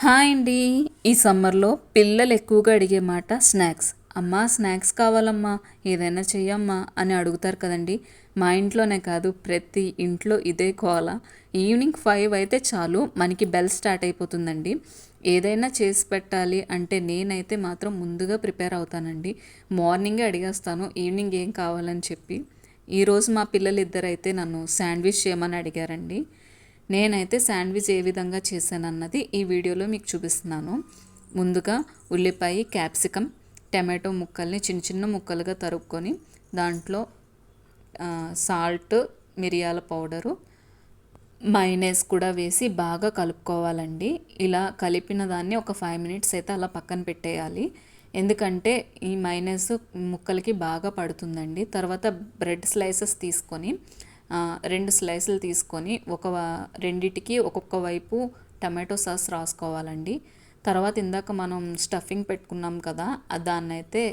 Hi అండి. ఈ సమ్మర్లో పిల్లలు ఎక్కువగా అడిగే మాట స్నాక్స్. అమ్మా స్నాక్స్ కావాలమ్మా, ఏదైనా చెయ్యమ్మా అని అడుగుతారు కదండి. మా ఇంట్లోనే కాదు, ప్రతి ఇంట్లో ఇదే గోల. ఈవినింగ్ 5 అయితే చాలు మనకి బెల్ స్టార్ట్ అయిపోతుందండి. ఏదైనా చేసి పెట్టాలి అంటే నేనైతే మాత్రం ముందుగా ప్రిపేర్ అవుతానండి. మార్నింగే అడిగేస్తాను ఈవినింగ్ ఏం కావాలని చెప్పి. ఈరోజు మా పిల్లలిద్దరైతే నన్ను శాండ్విచ్ చేయమని అడిగారండి. నేనైతే శాండ్విచ్ ఏ విధంగా చేశానన్నది ఈ వీడియోలో మీకు చూపిస్తున్నాను. ముందుగా ఉల్లిపాయ, క్యాప్సికమ్, టమాటో ముక్కల్ని చిన్న చిన్న ముక్కలుగా తరుక్కొని దాంట్లో సాల్ట్, మిరియాల పౌడరు, మైనస్ కూడా వేసి బాగా కలుపుకోవాలండి. ఇలా కలిపిన దాన్ని ఒక 5 మినిట్స్ అయితే అలా పక్కన పెట్టేయాలి. ఎందుకంటే ఈ మైనస్ ముక్కలకి బాగా పడుతుందండి. తర్వాత బ్రెడ్ స్లైసెస్ తీసుకొని 2 స్లైసులు తీసుకొని రెండిటికి ఒక్కొక్క వైపు టమాటో సాస్ రాసుకోవాలండి. తర్వాత ఇందాక మనం స్టఫింగ్ పెట్టుకున్నాం కదా, దాన్నైతే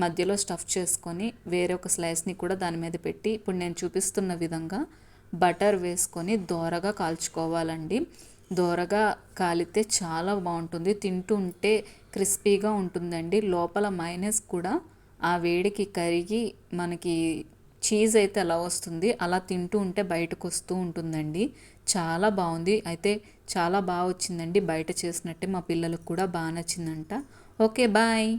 మధ్యలో స్టఫ్ చేసుకొని వేరే ఒక స్లైస్ని కూడా దాని మీద పెట్టి ఇప్పుడు నేను చూపిస్తున్న విధంగా బటర్ వేసుకొని దోరగా కాల్చుకోవాలండి. దోరగా కాలితే చాలా బాగుంటుంది, తింటుంటే క్రిస్పీగా ఉంటుందండి. లోపల మైనస్ కూడా ఆ వేడికి కరిగి మనకి చీజ్ అయితే ఎలా వస్తుంది అలా తింటూ ఉంటే బయటకు వస్తూ ఉంటుందండి. చాలా బాగుంది, అయితే చాలా బాగా వచ్చిందండి. బయట చేసినట్టే మా పిల్లలకు కూడా బాగా నచ్చిందంట. Okay, bye.